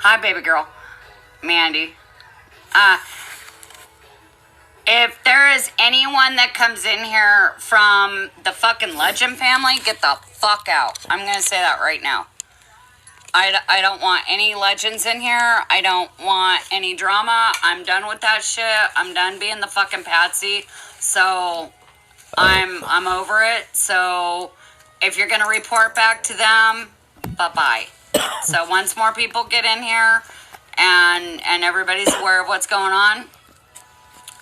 Hi, baby girl. Mandy. If there is anyone that comes in here from the fucking Legend family, get the fuck out. I'm going to say that right now. I don't want any legends in here. I don't want any drama. I'm done with that shit. I'm done being the fucking patsy. So I'm over it. So if you're going to report back to them, bye-bye. So once more people get in here and everybody's aware of what's going on,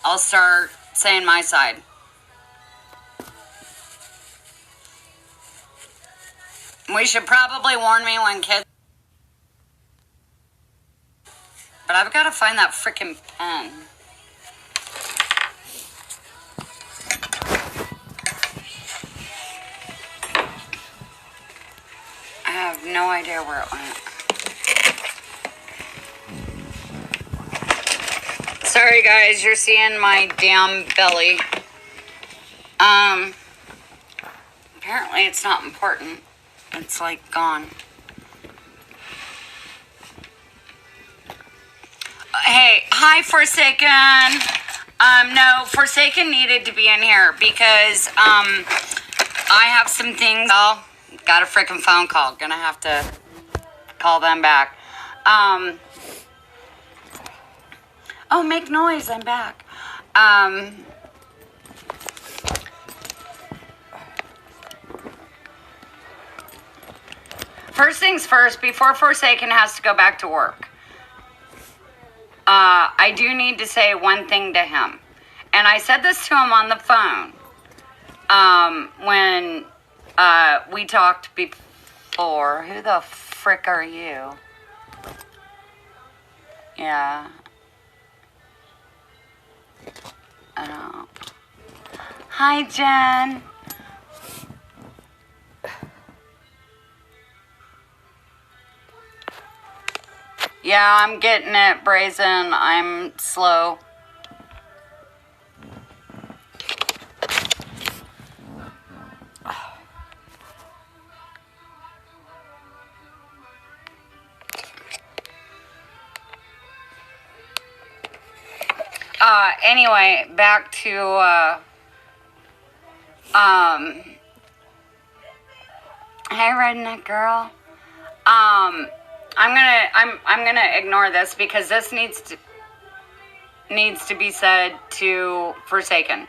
I'll start saying my side. We should probably warn me when kids... But I've got to find that freaking pen. I have no idea where it went. Sorry guys, you're seeing my damn belly. Apparently it's not important. It's like gone. Hey, hi Forsaken. No, Forsaken needed to be in here because I have some things. Oh, got a freaking phone call. Gonna have to call them back. Oh, make noise. I'm back. First things first, before Forsaken has to go back to work, I do need to say one thing to him. And I said this to him on the phone when we talked before. Who the frick are you? Yeah. Oh. Hi, Jen. Yeah, I'm getting it, Brazen. I'm slow. Anyway, back to, hey, redneck girl. I'm gonna ignore this because this needs to be said to Forsaken.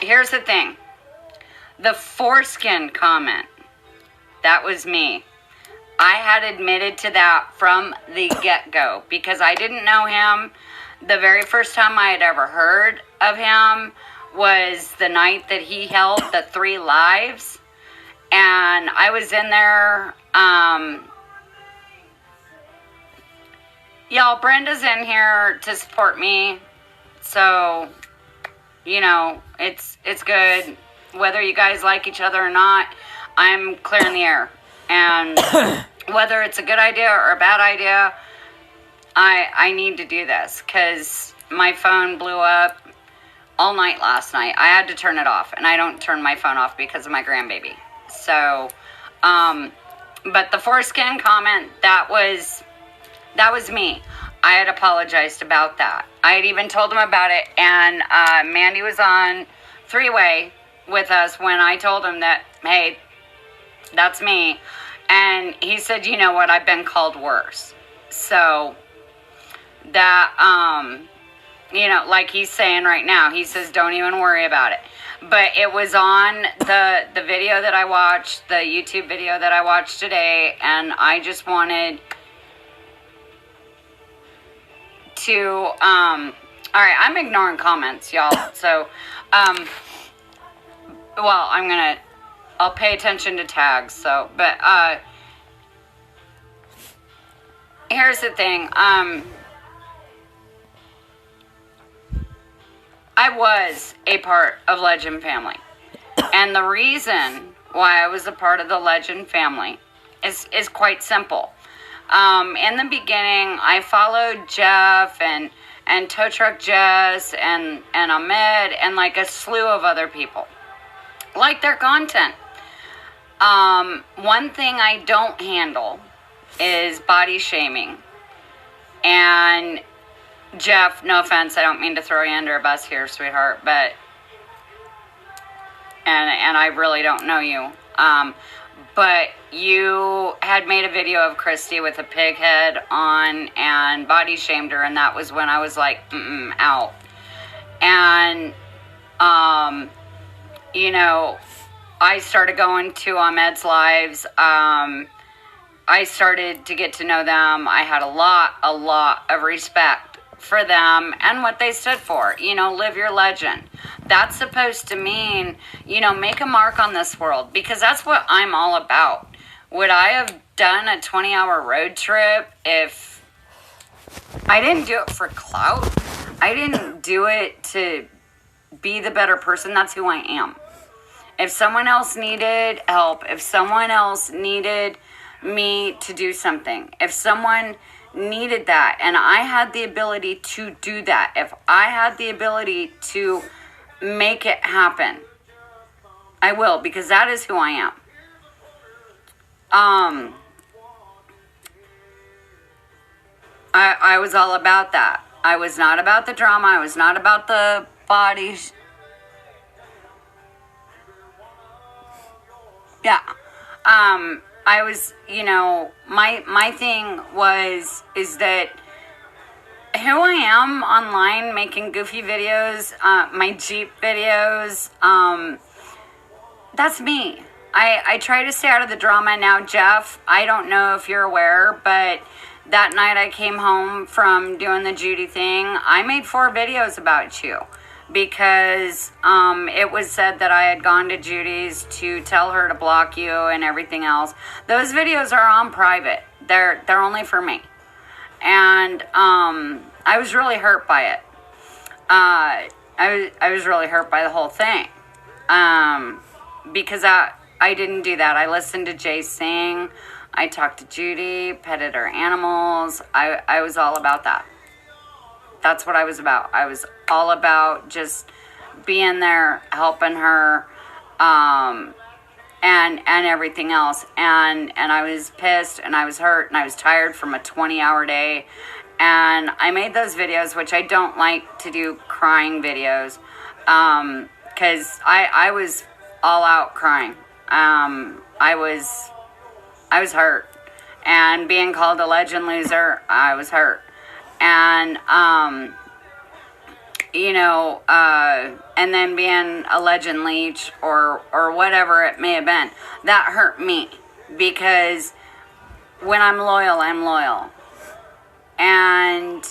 Here's the thing. The foreskin comment, that was me. I had admitted to that from the get-go because I didn't know him. The very first time I had ever heard of him was the night that he held the 3 lives. And I was in there. Y'all, Brenda's in here to support me. So, you know, it's good. Whether you guys like each other or not, I'm clearing the air. And whether it's a good idea or a bad idea, I need to do this because my phone blew up all night last night. I had to turn it off, and I don't turn my phone off because of my grandbaby. So, but the foreskin comment, that was me. I had apologized about that. I had even told him about it, and Mandy was on 3-way with us when I told him that, hey, that's me. And he said, you know what, I've been called worse. So that, you know, like he's saying right now, he says, don't even worry about it. But it was on the video that I watched, the YouTube video that I watched today, and I just wanted to, all right, I'm ignoring comments, y'all. So, well, I'll pay attention to tags, so, but, here's the thing, I was a part of Legend family, and the reason why I was a part of the Legend family is quite simple. In the beginning, I followed Jeff and Tow Truck Jess and Ahmed and like a slew of other people. Like their content. One thing I don't handle is body shaming. And Jeff, no offense, I don't mean to throw you under a bus here, sweetheart, but and I really don't know you. But you had made a video of Christy with a pig head on and body shamed her, and that was when I was like, out. And you know, I started going to Ahmed's lives. I started to get to know them. I had a lot of respect for them and what they stood for. You know, live your legend. That's supposed to mean, you know, make a mark on this world, because that's what I'm all about. Would I have done a 20-hour road trip if I didn't do it for clout? I didn't do it to be the better person. That's who I am. If someone else needed help, if someone else needed me to do something, if someone needed that and I had the ability to do that, if I had the ability to make it happen, I will, because that is who I am. I was all about that. I was not about the drama. I was not about the bodies. Yeah. I was, you know, my thing is that who I am online making goofy videos, my Jeep videos, that's me. I try to stay out of the drama. Now, Jeff, I don't know if you're aware, but that night I came home from doing the Judy thing, I made 4 videos about you. Because it was said that I had gone to Judy's to tell her to block you and everything else. Those videos are on private. They're only for me. And I was really hurt by it. I was really hurt by the whole thing. Because I didn't do that. I listened to Jay sing. I talked to Judy, petted her animals. I was all about that. That's what I was about. I was all about just being there, helping her, and everything else. And I was pissed, and I was hurt, and I was tired from a 20-hour day. And I made those videos, which I don't like to do crying videos, because I was all out crying. I was hurt. And being called a legend loser, I was hurt. And, you know, and then being a legend leech or whatever it may have been, that hurt me, because when I'm loyal, I'm loyal. And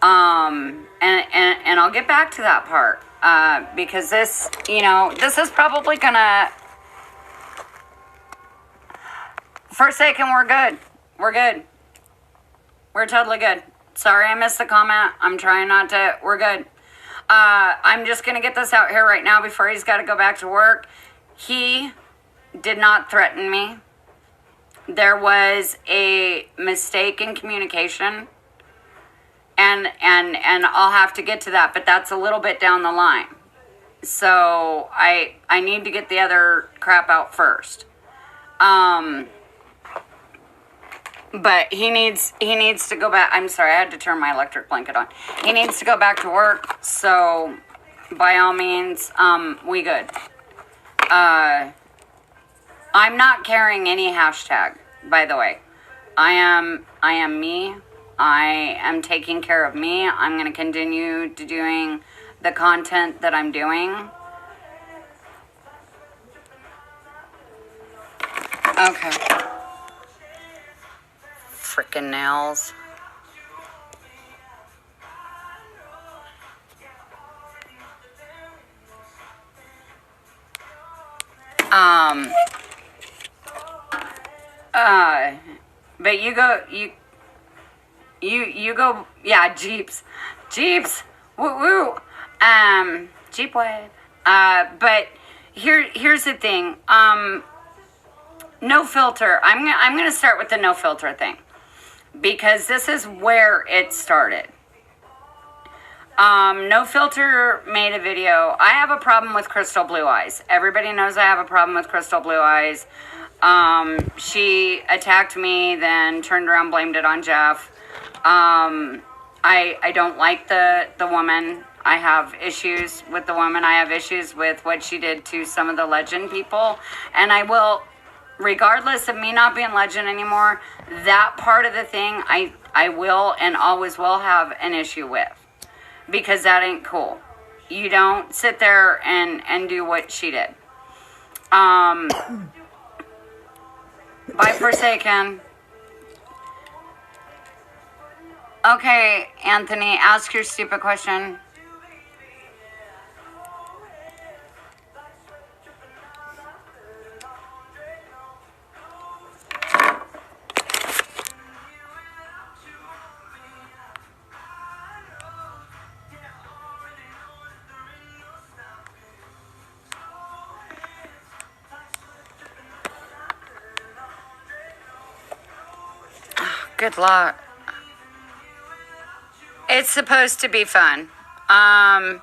I'll get back to that part, because this, you know, this is probably gonna, for a second, we're good. We're good. We're totally good. Sorry I missed the comment. I'm trying not to. We're good. I'm just going to get this out here right now before he's got to go back to work. He did not threaten me. There was a mistake in communication. And I'll have to get to that, but that's a little bit down the line. So I need to get the other crap out first. But he needs to go back. I'm sorry, I had to turn my electric blanket on. He needs to go back to work. So, by all means, we good. I'm not carrying any hashtag, by the way. I am me. I am taking care of me. I'm going to continue to doing the content that I'm doing. Okay. Freaking nails. But you go, yeah, Jeeps, woo woo, Jeep wave. But here's the thing, no filter. I'm gonna start with the no filter thing, because this is where it started. No Filter made a video. I have a problem with Crystal Blue Eyes. Everybody knows I have a problem with Crystal Blue Eyes. She attacked me, then turned around, blamed it on Jeff. I don't like the woman. I have issues with the woman. I have issues with what she did to some of the Legend people. And I will, regardless of me not being Legend anymore, that part of the thing I will and always will have an issue with. Because that ain't cool. You don't sit there and do what she did. By Forsaken. Okay, Anthony, ask your stupid question. Good luck. It's supposed to be fun. But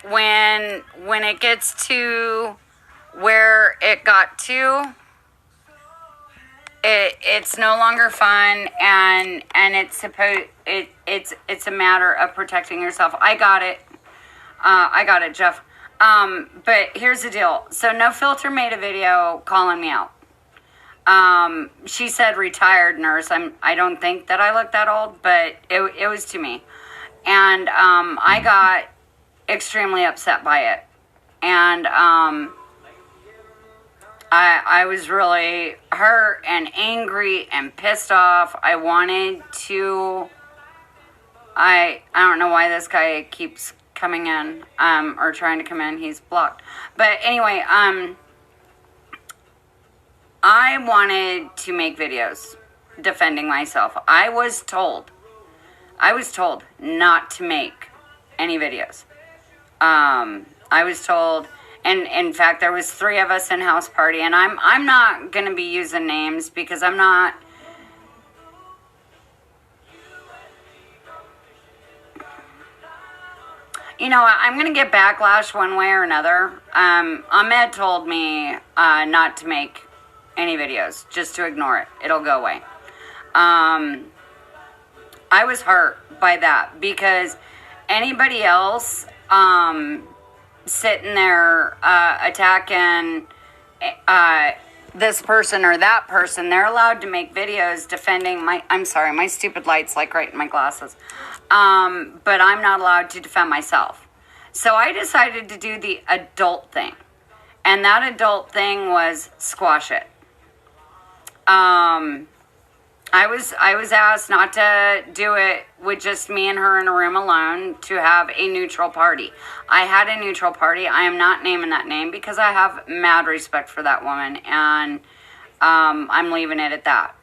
when it gets to where it got to, it's no longer fun, and it's a matter of protecting yourself. I got it, Jeff. But here's the deal. So No Filter made a video calling me out. She said retired nurse. I don't think that I look that old, but it was to me. And, I got extremely upset by it. And, I was really hurt and angry and pissed off. I wanted to, I don't know why this guy keeps coming in, or trying to come in. He's blocked. But anyway, I wanted to make videos defending myself. I was told not to make any videos. I was told, and in fact, there was 3 of us in house party, and I'm not going to be using names because I'm not. You know, I'm going to get backlash one way or another. Ahmed told me not to make any videos, just to ignore it. It'll go away. I was hurt by that because anybody else sitting there attacking this person or that person, they're allowed to make videos defending I'm sorry, my stupid light's like right in my glasses. But I'm not allowed to defend myself. So I decided to do the adult thing. And that adult thing was squash it. I was asked not to do it with just me and her in a room alone, to have a neutral party. I had a neutral party. I am not naming that name because I have mad respect for that woman, and I'm leaving it at that.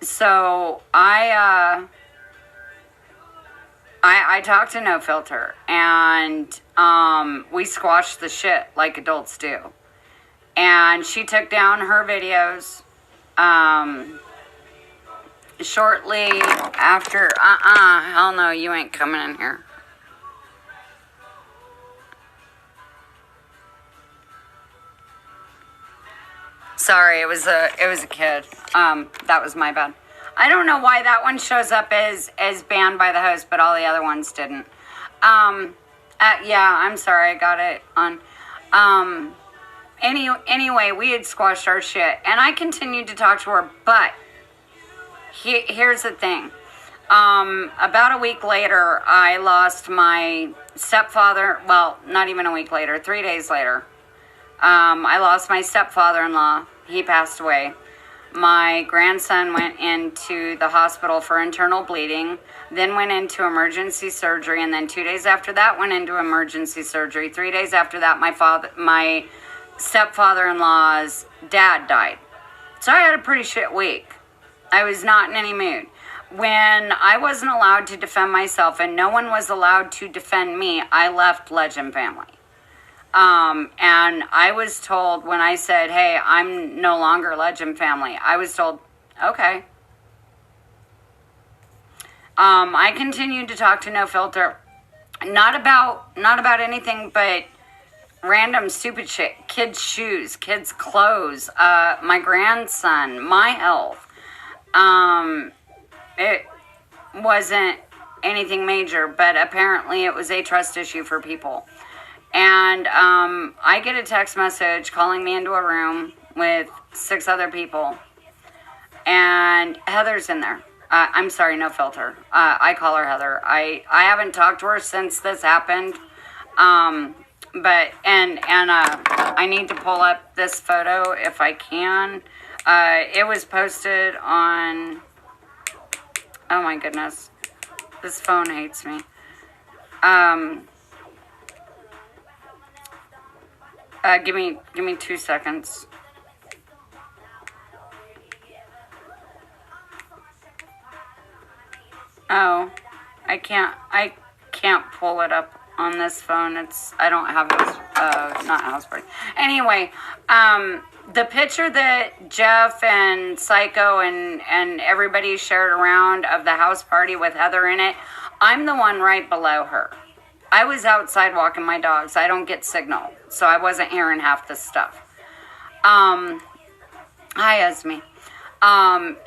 So I talked to No Filter, and we squashed the shit like adults do. And she took down her videos shortly after. Hell no, you ain't coming in here. Sorry, it was a kid. That was my bad. I don't know why that one shows up as banned by the host, but all the other ones didn't. Yeah, I'm sorry, I got it on. Anyway, we had squashed our shit, and I continued to talk to her, but here's the thing. About a week later, I lost my stepfather. Well, not even a week later, 3 days later. I lost my stepfather-in-law. He passed away. My grandson went into the hospital for internal bleeding, then went into emergency surgery, and then 2 days after that went into emergency surgery. 3 days after that, my stepfather-in-law's dad died. So I had a pretty shit week. I was not in any mood. When I wasn't allowed to defend myself and no one was allowed to defend me, I left Legend Family. And I was told when I said, hey, I'm no longer Legend Family, I was told, okay. I continued to talk to No Filter, not about anything but random stupid shit. Kids' shoes, kids' clothes, my grandson, my health. It wasn't anything major, but apparently it was a trust issue for people. And I get a text message calling me into a room with 6 other people, and Heather's in there. I'm sorry, No Filter. I call her Heather. I haven't talked to her since this happened. But I need to pull up this photo if I can. It was posted on. Oh my goodness, this phone hates me. Give me 2 seconds. Oh, I can't pull it up on this phone. I don't have not house party. Anyway, the picture that Jeff and Psycho and everybody shared around of the house party with Heather in it, I'm the one right below her. I was outside walking my dogs. I don't get signal, so I wasn't hearing half this stuff. Hi, Esme.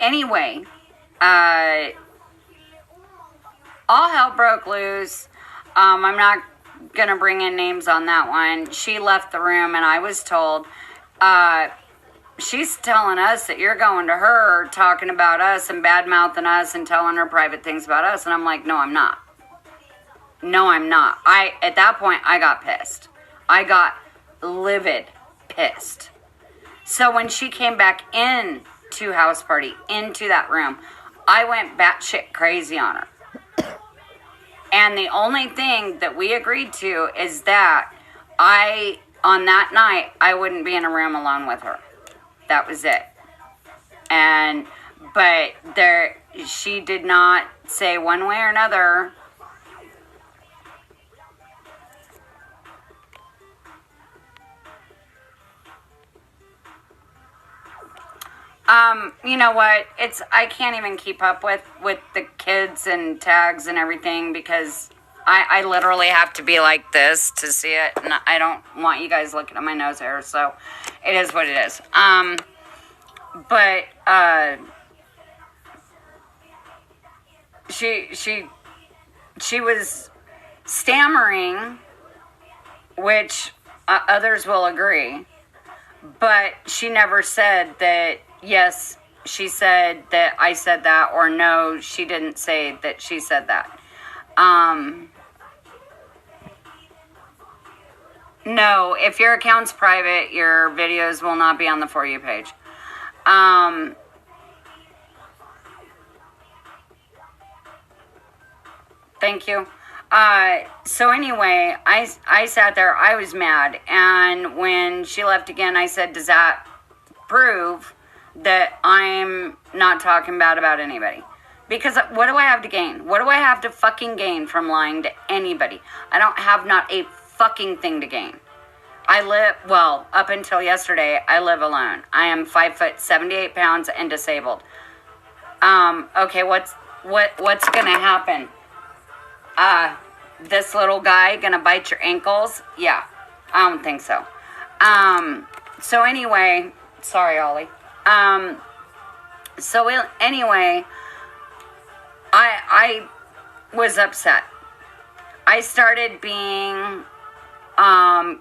Anyway, all hell broke loose. I'm not going to bring in names on that one. She left the room, and I was told, she's telling us that you're going to her, talking about us and bad-mouthing us and telling her private things about us. And I'm like, no, I'm not. No, I'm not. At that point, I got pissed. I got livid pissed. So when she came back in to house party, into that room, I went batshit crazy on her. And the only thing that we agreed to is that on that night, I wouldn't be in a room alone with her. That was it. But she did not say one way or another. You know what? I can't even keep up with the kids and tags and everything because I literally have to be like this to see it, and I don't want you guys looking at my nose hair, so it is what it is. But she was stammering, which others will agree, but she never said that. Yes, she said that I said that, or no, she didn't say that she said that. No, if your account's private, your videos will not be on the For You page. Thank you. So anyway, I sat there, I was mad, and when she left again, I said, does that prove that I'm not talking bad about anybody? Because what do I have to gain? What do I have to fucking gain from lying to anybody? I don't have not a fucking thing to gain. Up until yesterday, I live alone. I am 5 foot 78 pounds and disabled. Okay, what's gonna happen? This little guy gonna bite your ankles? Yeah, I don't think so. So anyway, sorry, Ollie. Anyway, I was upset. I started being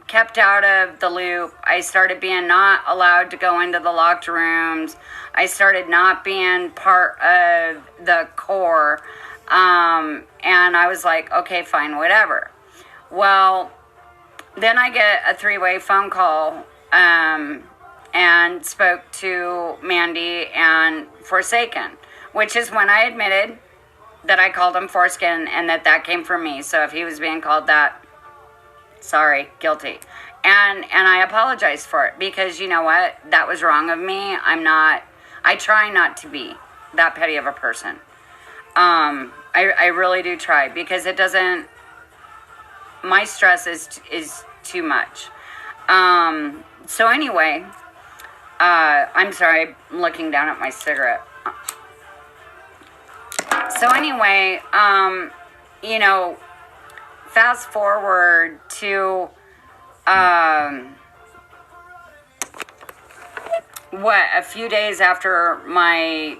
kept out of the loop. I started being not allowed to go into the locked rooms. I started not being part of the core. And I was like, okay, fine, whatever. Well, then I get a 3-way phone call, and spoke to Mandy and Forsaken, which is when I admitted that I called him Foreskin and that came from me. So if he was being called that, sorry, guilty. And I apologize for it because you know what? That was wrong of me. I try not to be that petty of a person. I really do try because it doesn't, my stress is too much. So anyway, I'm sorry, I'm looking down at my cigarette. So anyway, you know, fast forward to a few days after my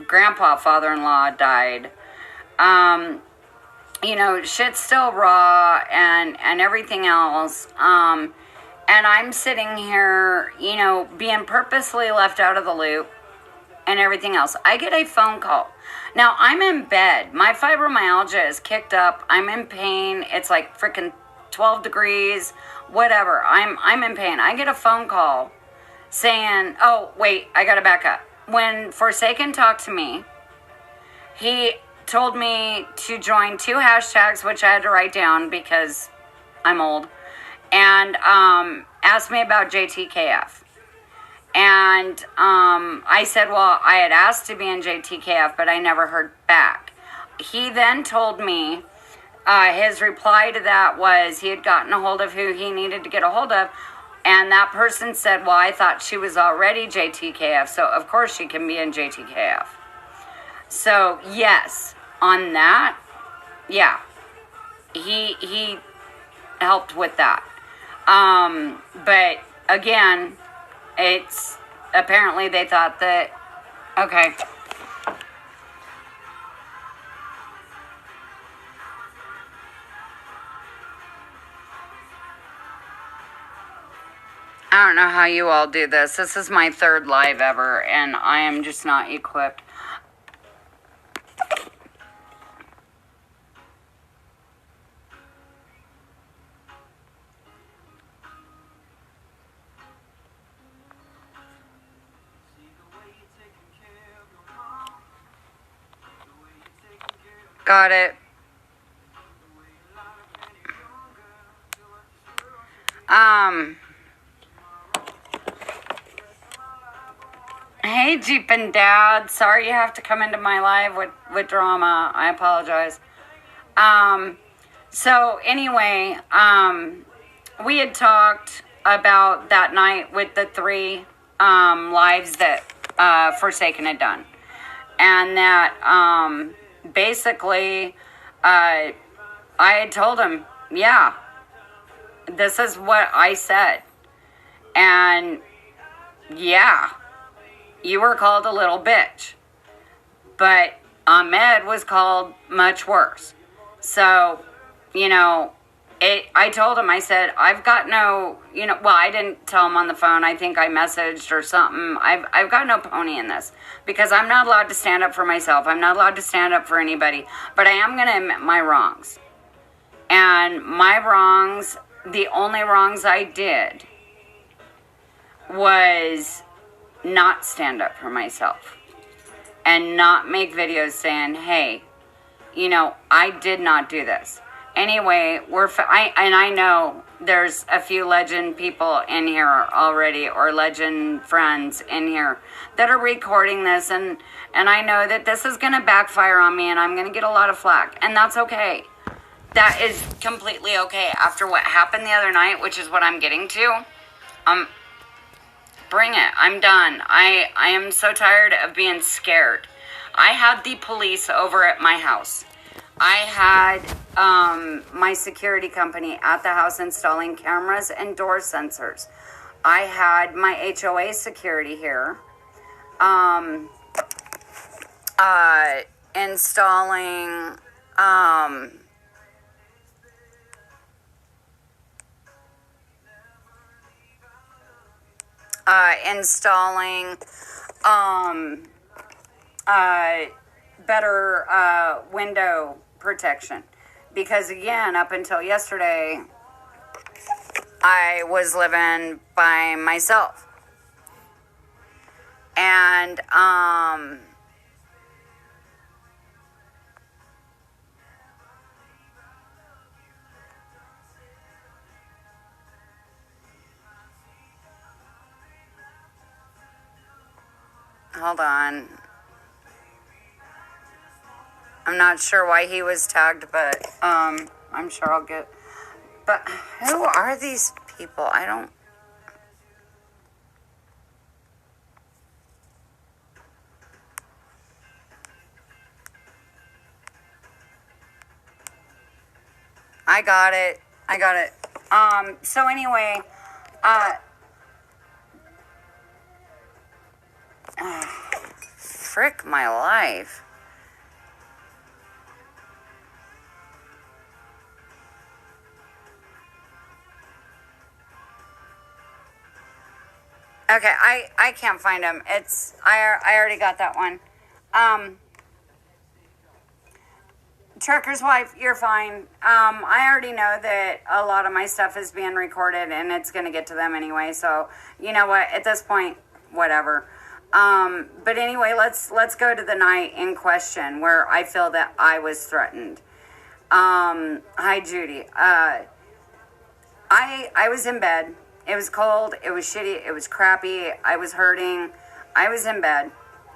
grandpa, father-in-law died. You know, shit's still raw and everything else. And I'm sitting here, you know, being purposely left out of the loop and everything else. I get a phone call. Now, I'm in bed. My fibromyalgia is kicked up. I'm in pain. It's like freaking 12 degrees, whatever. I'm in pain. I get a phone call saying, oh, wait, I got to back up. When Forsaken talked to me, he told me to join 2 hashtags, which I had to write down because I'm old, and asked me about JTKF. And I said, well, I had asked to be in JTKF, but I never heard back. He then told me his reply to that was he had gotten a hold of who he needed to get a hold of, and that person said, well, I thought she was already JTKF, so of course she can be in JTKF. So, yes, on that, yeah, he helped with that. But again, it's apparently they thought that, okay. I don't know how you all do this. This is my 3rd live ever, and I am just not equipped. Got it. Hey, Jeep and Dad. Sorry you have to come into my live with drama. I apologize. So anyway, we had talked about that night with the 3 lives that Forsaken had done. And that basically I had told him, yeah, this is what I said. And yeah, you were called a little bitch. But Ahmed was called much worse. So, you know, I told him, I said, I've got no, you know, well, I didn't tell him on the phone. I think I messaged or something. I've got no pony in this because I'm not allowed to stand up for myself. I'm not allowed to stand up for anybody, but I am going to admit my wrongs. And my wrongs, the only wrongs I did was not stand up for myself and not make videos saying, hey, you know, I did not do this. Anyway, I know there's a few legend people in here already, or legend friends in here that are recording this, and I know that this is going to backfire on me, and I'm going to get a lot of flack, and that's okay. That is completely okay. After what happened the other night, which is what I'm getting to, bring it. I'm done. I am so tired of being scared. I had the police over at my house. I had my security company at the house installing cameras and door sensors. I had my HOA security here installing better window protection, because again, up until yesterday I was living by myself, and hold on. I'm not sure why he was tagged, but I'm sure I'll get... But who are these people? I don't... I got it. So anyway, frick my life. Okay, I can't find him. I already got that one. Trucker's wife, you're fine. I already know that a lot of my stuff is being recorded and it's going to get to them anyway. So, you know what? At this point, whatever. But anyway, let's go to the night in question where I feel that I was threatened. Hi, Judy. I was in bed. It was cold. It was shitty. It was crappy. I was hurting. I was in bed.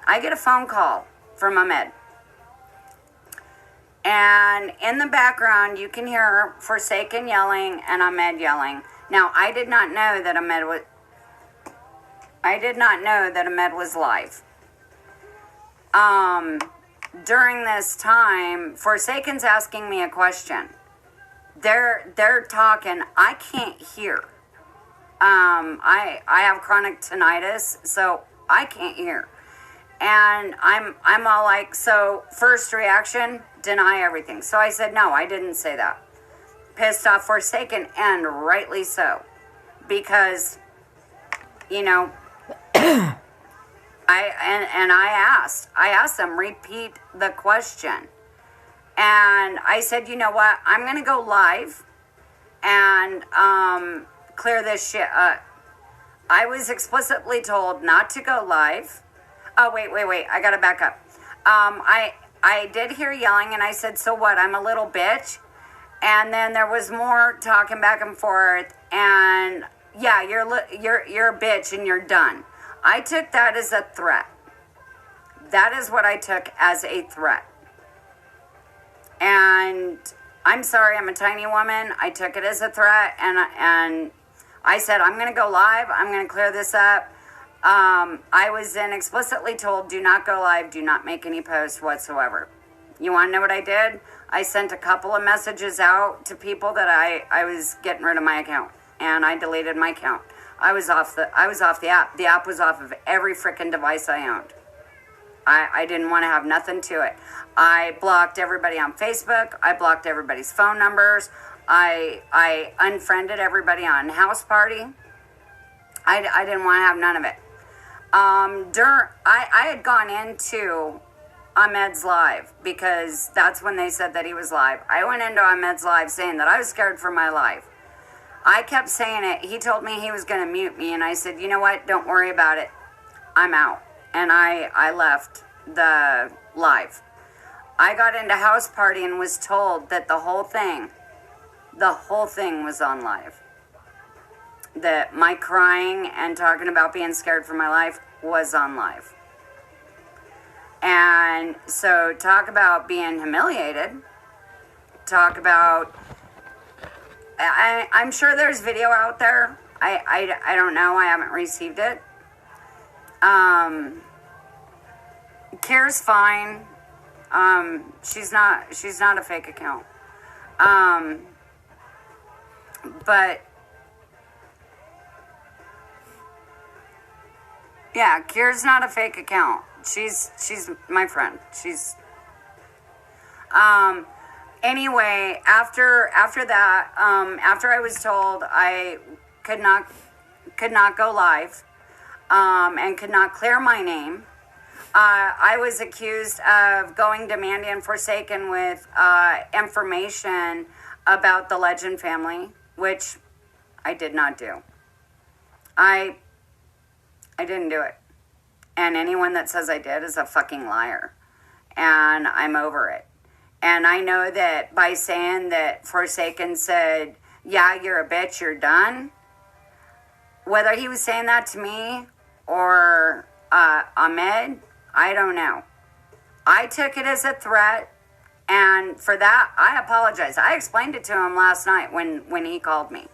I get a phone call from Ahmed. And in the background, you can hear Forsaken yelling and Ahmed yelling. Now, I did not know that Ahmed was live. During this time, Forsaken's asking me a question. They're talking. I can't hear. I have chronic tinnitus, so I can't hear. And I'm all like, so first reaction, deny everything. So I said, no, I didn't say that. Pissed off Forsaken, and rightly so. Because, you know, I asked them, repeat the question. And I said, you know what, I'm going to go live and clear this shit up. I was explicitly told not to go live. Oh, wait, I gotta back up. I did hear yelling, and I said, so what, I'm a little bitch? And then there was more talking back and forth, and yeah, you're a bitch and you're done. I took that as a threat. That is what I took as a threat. And I'm sorry, I'm a tiny woman. I took it as a threat, and I said, I'm going to go live. I'm going to clear this up. I was then explicitly told, do not go live. Do not make any posts whatsoever. You want to know what I did? I sent a couple of messages out to people that I was getting rid of my account, and I deleted my account. I was off the app. The app was off of every freaking device I owned. I didn't want to have nothing to it. I blocked everybody on Facebook. I blocked everybody's phone numbers. I unfriended everybody on House Party. I didn't want to have none of it. I had gone into Ahmed's live because that's when they said that he was live. I went into Ahmed's live saying that I was scared for my life. I kept saying it. He told me he was going to mute me, and I said, you know what? Don't worry about it. I'm out. And I left the live. I got into House Party and was told that the whole thing was on live. That my crying and talking about being scared for my life was on live. And so talk about being humiliated. Talk about... I'm sure there's video out there. I don't know. I haven't received it. Kara's fine. She's not a fake account. But yeah, Kira's not a fake account. She's my friend. She's anyway, after that, after I was told I could not go live, and could not clear my name, I was accused of going to Mandy and Forsaken with information about the Legend family, which I did not do. I didn't do it. And anyone that says I did is a fucking liar. And I'm over it. And I know that by saying that Forsaken said, yeah, you're a bitch, you're done, whether he was saying that to me or Ahmed, I don't know. I took it as a threat, and for that, I apologize. I explained it to him last night when he called me.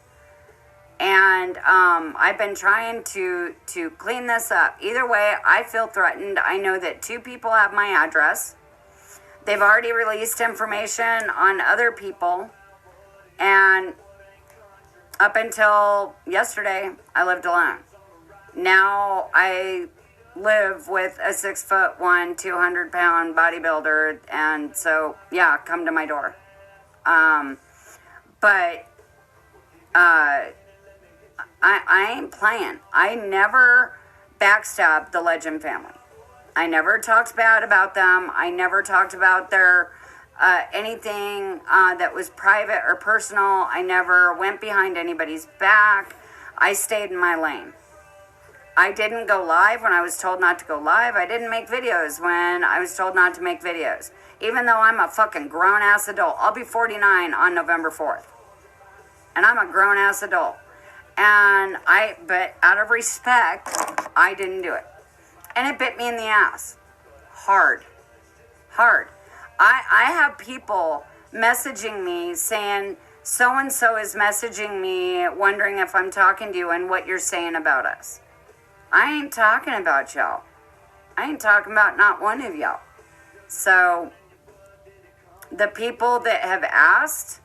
And I've been trying to clean this up. Either way, I feel threatened. I know that 2 people have my address. They've already released information on other people. And up until yesterday, I lived alone. Now I live with a 6'1", 200-pound bodybuilder, and so yeah, come to my door. But I ain't playing. I never backstabbed the Legend family. I never talked bad about them. I never talked about their anything that was private or personal. I never went behind anybody's back. I stayed in my lane. I didn't go live when I was told not to go live. I didn't make videos when I was told not to make videos. Even though I'm a fucking grown-ass adult. I'll be 49 on November 4th. And I'm a grown-ass adult. But out of respect, I didn't do it. And it bit me in the ass. Hard. I have people messaging me saying, so-and-so is messaging me wondering if I'm talking to you and what you're saying about us. I ain't talking about y'all. I ain't talking about not one of y'all. So, the people that have asked,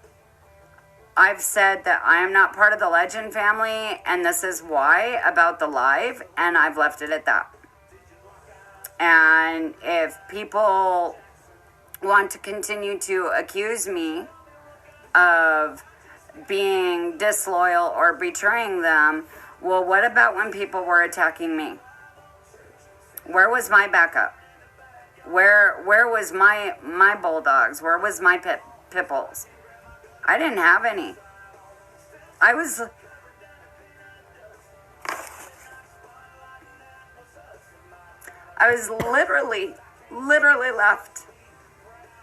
I've said that I am not part of the Legend family, and this is why about the live, and I've left it at that. And if people want to continue to accuse me of being disloyal or betraying them, well, what about when people were attacking me? Where was my backup? Where was my bulldogs? Where was my pit bulls? I didn't have any. I was literally left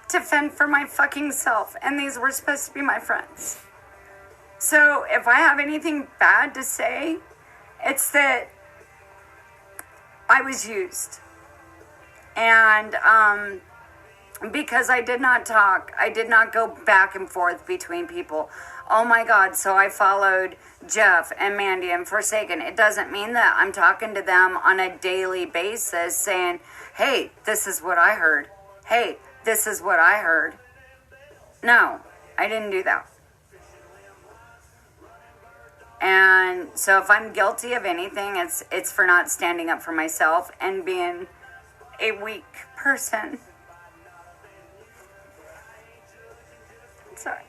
to fend for my fucking self, and these were supposed to be my friends. So if I have anything bad to say, it's that I was used. And because I did not talk, I did not go back and forth between people. Oh my God, so I followed Jeff and Mandy and Forsaken. It doesn't mean that I'm talking to them on a daily basis saying, hey, this is what I heard. Hey, this is what I heard. No, I didn't do that. And so if I'm guilty of anything, it's for not standing up for myself and being a weak person. Sorry.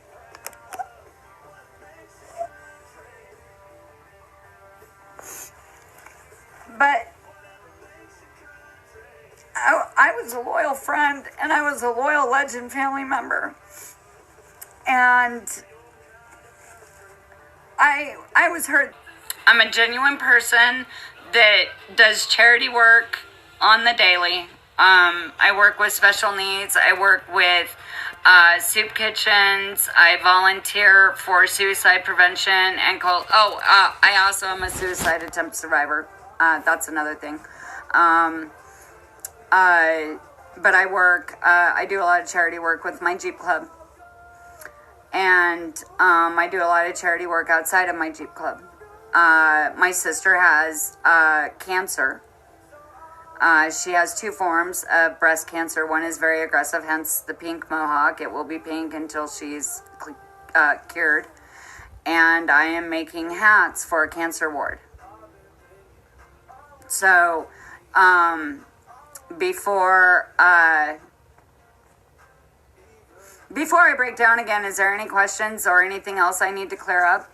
But I was a loyal friend, and I was a loyal Legend family member. And I was hurt. I'm a genuine person that does charity work on the daily. I work with special needs. I work with soup kitchens. I volunteer for suicide prevention and I also am a suicide attempt survivor. That's another thing. But I work, I do a lot of charity work with my Jeep Club. And I do a lot of charity work outside of my Jeep Club. My sister has cancer. She has 2 forms of breast cancer. One is very aggressive, hence the pink mohawk. It will be pink until she's cured. And I am making hats for a cancer ward. So, before I break down again, is there any questions or anything else I need to clear up?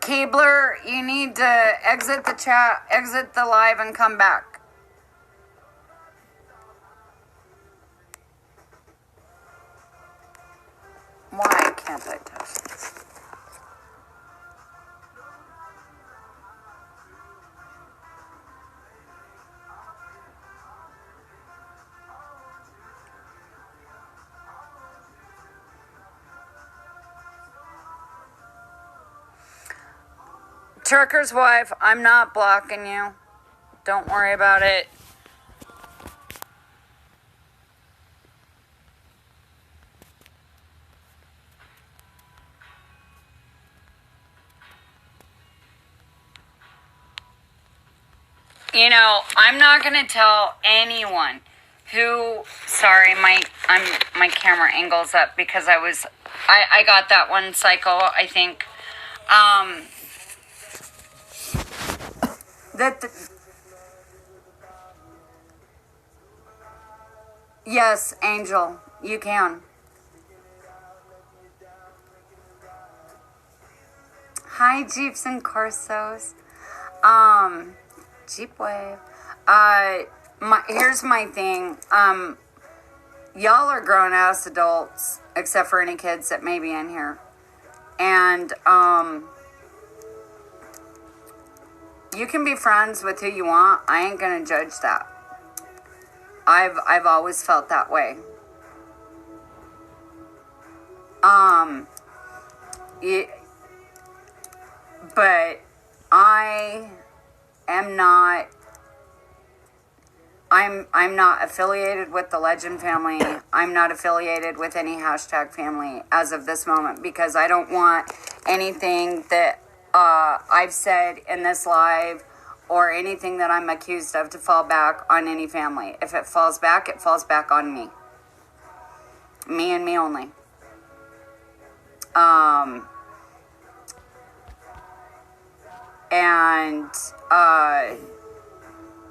Keebler, you need to exit the chat, exit the live, and come back. Why can't I touch this? Trucker's wife, I'm not blocking you. Don't worry about it. You know, I'm not going to tell anyone who, sorry, my camera angles up because I got that one cycle, I think. Yes, Angel, you can. Hi, Jeeps and Corsos. Jeep Wave. Here's my thing. Y'all are grown-ass adults, except for any kids that may be in here. And, you can be friends with who you want. I ain't gonna judge that. I've always felt that way. But I am not. I'm not affiliated with the Legend family. I'm not affiliated with any hashtag family as of this moment because I don't want anything that I've said in this live or anything that I'm accused of to fall back on any family. If it falls back on me. Me and me only.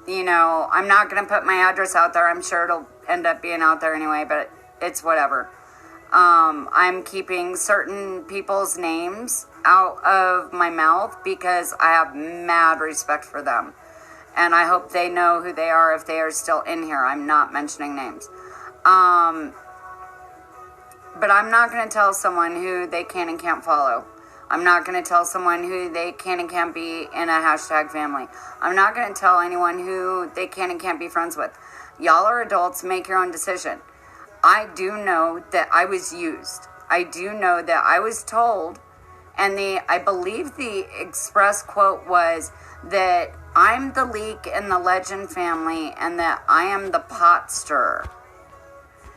You know, I'm not going to put my address out there. I'm sure it'll end up being out there anyway, but it's whatever. I'm keeping certain people's names out of my mouth because I have mad respect for them. And I hope they know who they are if they are still in here. I'm not mentioning names. But I'm not going to tell someone who they can and can't follow. I'm not going to tell someone who they can and can't be in a hashtag family. I'm not going to tell anyone who they can and can't be friends with. Y'all are adults, make your own decision. I do know that I was used. I do know that I was told, and I believe the express quote was that I'm the leak in the Legend family and that I am the pot stirrer.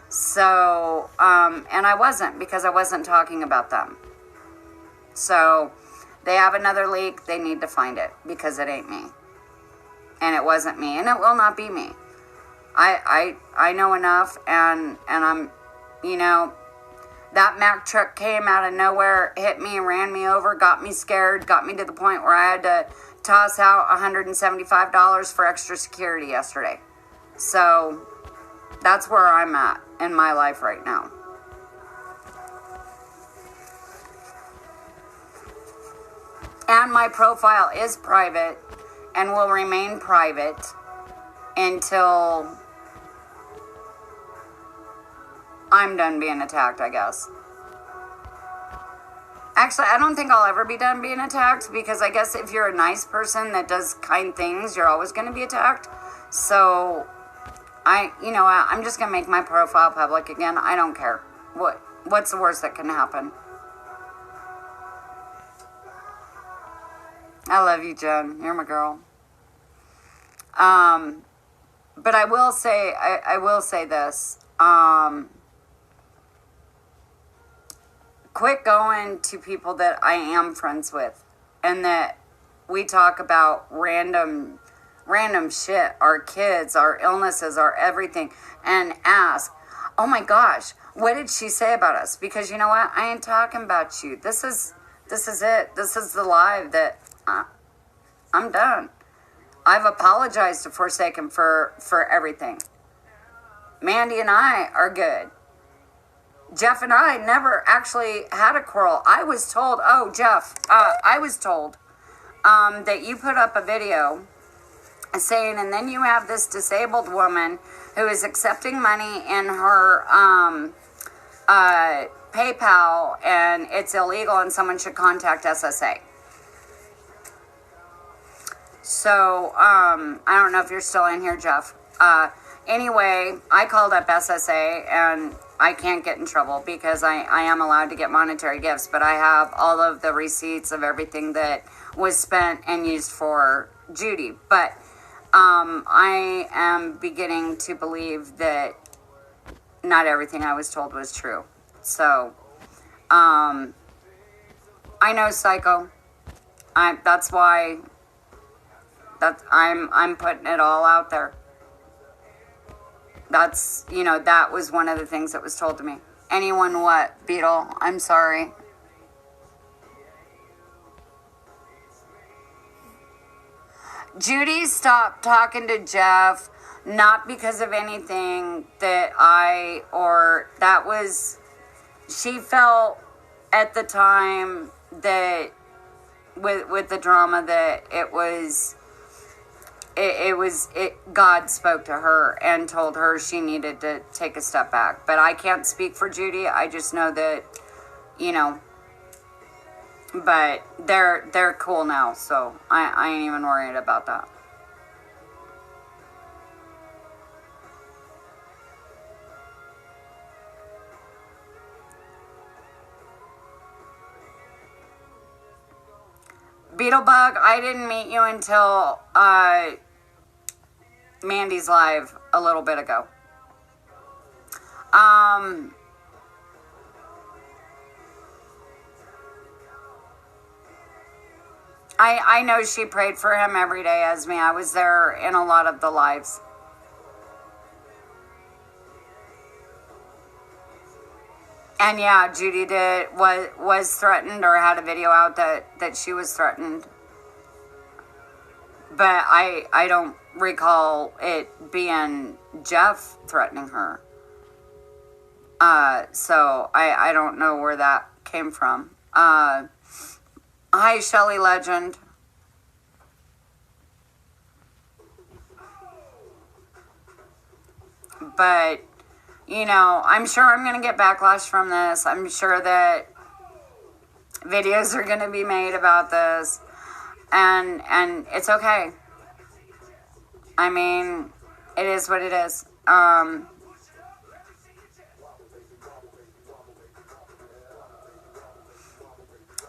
So, and I wasn't because I wasn't talking about them. So, they have another leak. They need to find it because it ain't me. And it wasn't me. And it will not be me. I know enough. And I'm, you know, that Mack truck came out of nowhere, hit me and ran me over, got me scared, got me to the point where I had to toss out $175 for extra security yesterday. So, that's where I'm at in my life right now. And my profile is private and will remain private until I'm done being attacked, I guess. Actually, I don't think I'll ever be done being attacked because I guess if you're a nice person that does kind things, you're always going to be attacked. So, I'm just going to make my profile public again. I don't care. What's the worst that can happen? I love you, Jen. You're my girl. But I will say this. Quit going to people that I am friends with and that we talk about random shit, our kids, our illnesses, our everything, and ask, oh my gosh, what did she say about us? Because you know what? I ain't talking about you. This is it. This is the live that I'm done. I've apologized to Forsaken for everything. Mandy and I are good. Jeff and I never actually had a quarrel. I was told, I was told that you put up a video saying, and then you have this disabled woman who is accepting money in her PayPal and it's illegal and someone should contact SSA. So, I don't know if you're still in here, Jeff. Anyway, I called up SSA and I can't get in trouble because I am allowed to get monetary gifts, but I have all of the receipts of everything that was spent and used for Judy. But I am beginning to believe that not everything I was told was true. So, I know Psycho. That's why I'm putting it all out there. That's, that was one of the things that was told to me. Anyone what, Beetle? I'm sorry. Judy stopped talking to Jeff, not because of anything that she felt at the time that with the drama that God spoke to her and told her she needed to take a step back. But I can't speak for Judy. I just know that, but they're cool now, so I ain't even worried about that. Beetlebug, I didn't meet you until Mandy's live a little bit ago. I know she prayed for him every day, Esme. I was there in a lot of the lives. And yeah, Judy was threatened or had a video out that she was threatened. But I don't recall it being Jeff threatening her. So I don't know where that came from. Hi, Shelly Legend. But, I'm sure I'm going to get backlash from this. I'm sure that videos are going to be made about this. And it's okay. I mean, it is what it is.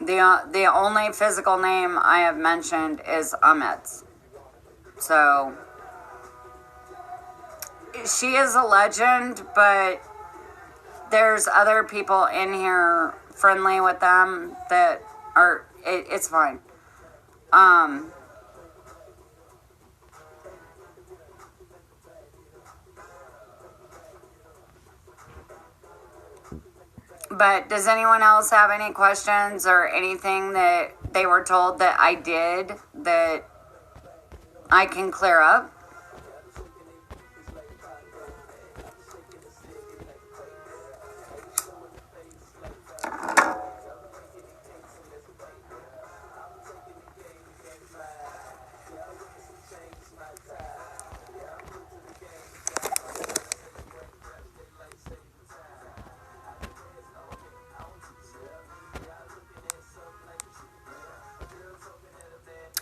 The only physical name I have mentioned is Ahmed's. So, she is a legend, but there's other people in here friendly with them that are, it's fine. But does anyone else have any questions or anything that they were told that I did that I can clear up?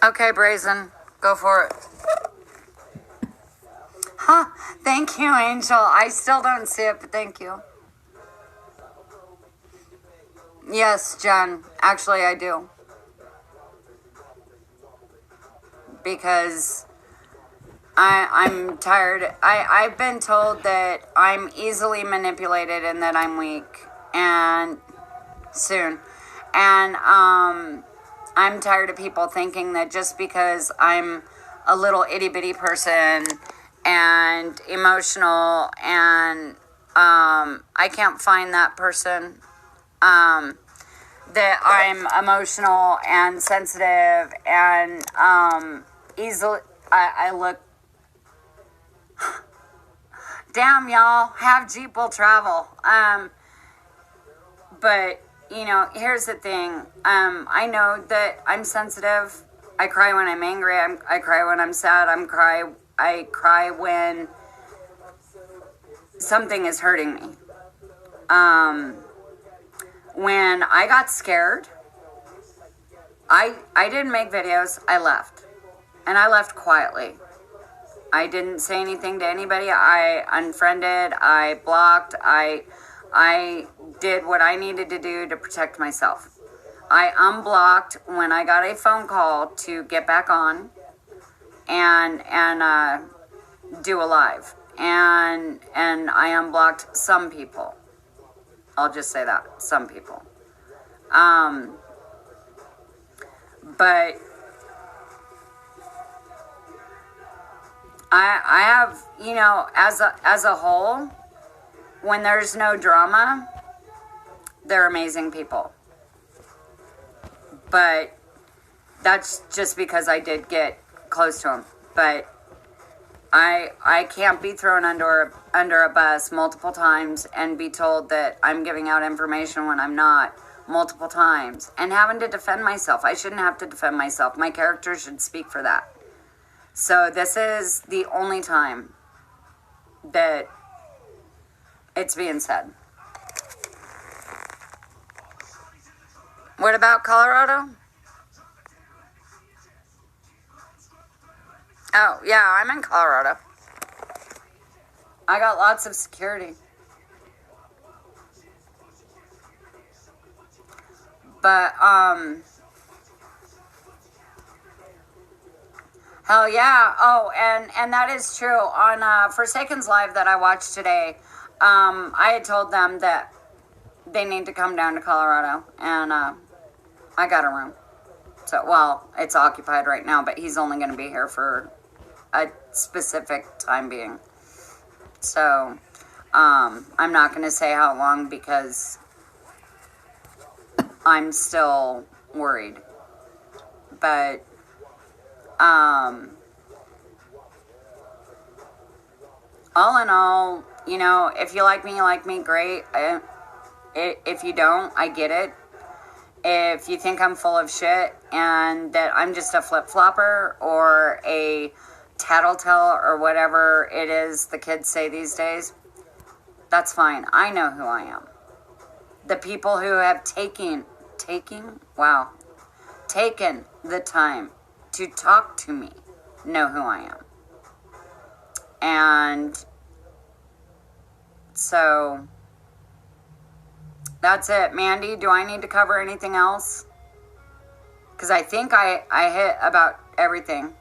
Okay, Brazen, go for it. Huh, thank you, Angel. I still don't see it, but thank you. Yes, Jen, actually I do. Because I'm tired. I've been told that I'm easily manipulated and that I'm weak. And soon. And, I'm tired of people thinking that just because I'm a little itty bitty person and emotional and I can't find that person, that I'm emotional and sensitive and easily, I look, damn y'all, have Jeep will travel. But here's the thing. I know that I'm sensitive. I cry when I'm angry. I cry when I'm sad. I cry when something is hurting me. When I got scared, I didn't make videos. I left. And I left quietly. I didn't say anything to anybody. I unfriended. I blocked. I did what I needed to do to protect myself. I unblocked when I got a phone call to get back on and do a live. And I unblocked some people. I'll just say that, some people. But I have, as a whole, when there's no drama, they're amazing people. But that's just because I did get close to them. But I can't be thrown under a bus multiple times and be told that I'm giving out information when I'm not multiple times and having to defend myself. I shouldn't have to defend myself. My character should speak for that. So this is the only time that it's being said. What about Colorado? Oh, yeah, I'm in Colorado. I got lots of security. But, hell yeah. Oh, and that is true. On Forsaken's Live that I watched today, I had told them that they need to come down to Colorado, and I got a room. So, well, it's occupied right now, but he's only going to be here for a specific time being. So, I'm not going to say how long because I'm still worried. But, all in all, if you like me, great. If you don't, I get it. If you think I'm full of shit and that I'm just a flip-flopper or a tattletale or whatever it is the kids say these days, that's fine. I know who I am. The people who have taken the time to talk to me know who I am. And so that's it. Mandy, do I need to cover anything else? Because I think I hit about everything.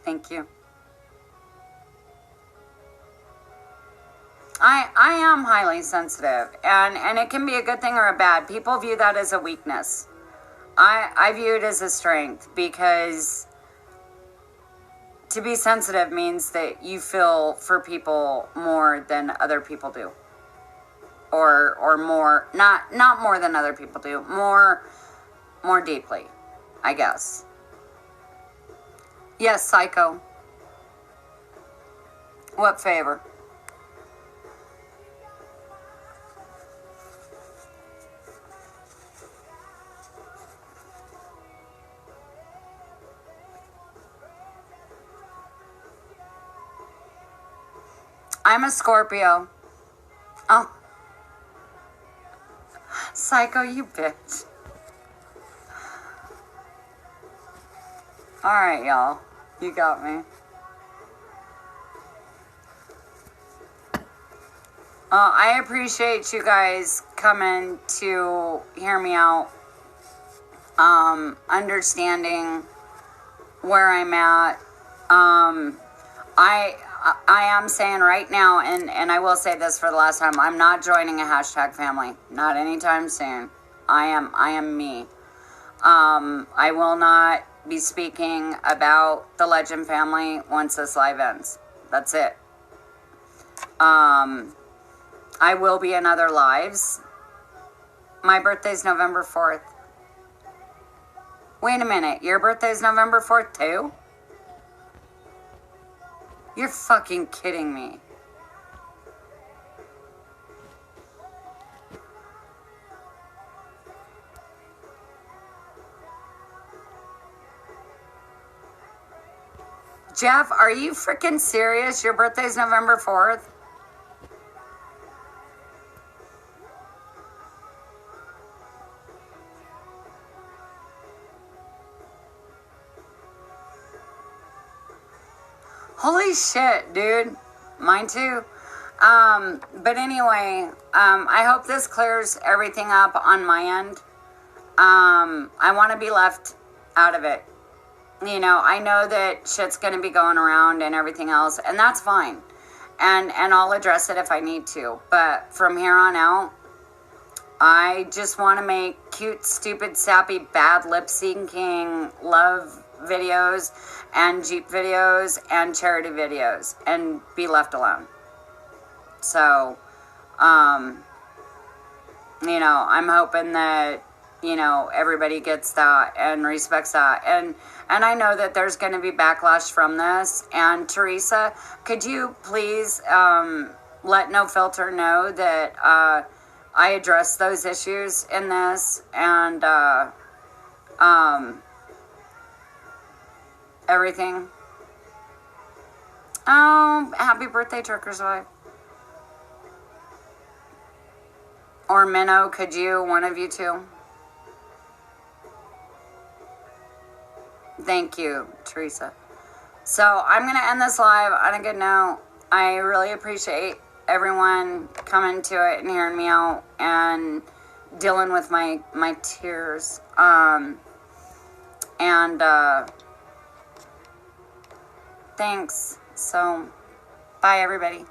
Thank you. I am highly sensitive, and it can be a good thing or a bad. People view that as a weakness. I view it as a strength, because to be sensitive means that you feel for people more than other people do. Or more, not more than other people do, more deeply, I guess. Yes, Psycho. What favor? I'm a Scorpio. Oh. Psycho, you bitch. Alright, y'all. You got me. I appreciate you guys coming to hear me out. Understanding where I'm at. I am saying right now, and I will say this for the last time, I'm not joining a hashtag family. Not anytime soon. I am me. I will not be speaking about the Legend family once this live ends. That's it. I will be in other lives. My birthday's November 4th. Wait a minute, your birthday's November 4th too? You're fucking kidding me. Jeff, are you freaking serious? Your birthday's November 4th? Holy shit, dude. Mine too. But anyway, I hope this clears everything up on my end. I want to be left out of it. I know that shit's going to be going around and everything else, and that's fine. And I'll address it if I need to. But from here on out, I just want to make cute, stupid, sappy, bad lip syncing love videos and Jeep videos and charity videos and be left alone. So, you know, I'm hoping that, you know, everybody gets that and respects that. And I know that there's going to be backlash from this. And Teresa, could you please let No Filter know that I addressed those issues in this and everything. Oh, happy birthday, Trucker's Wife. Or Minnow, could you, one of you two? Thank you, Teresa. So I'm going to end this live on a good note. I really appreciate everyone coming to it and hearing me out and dealing with my tears. Thanks. So, bye everybody.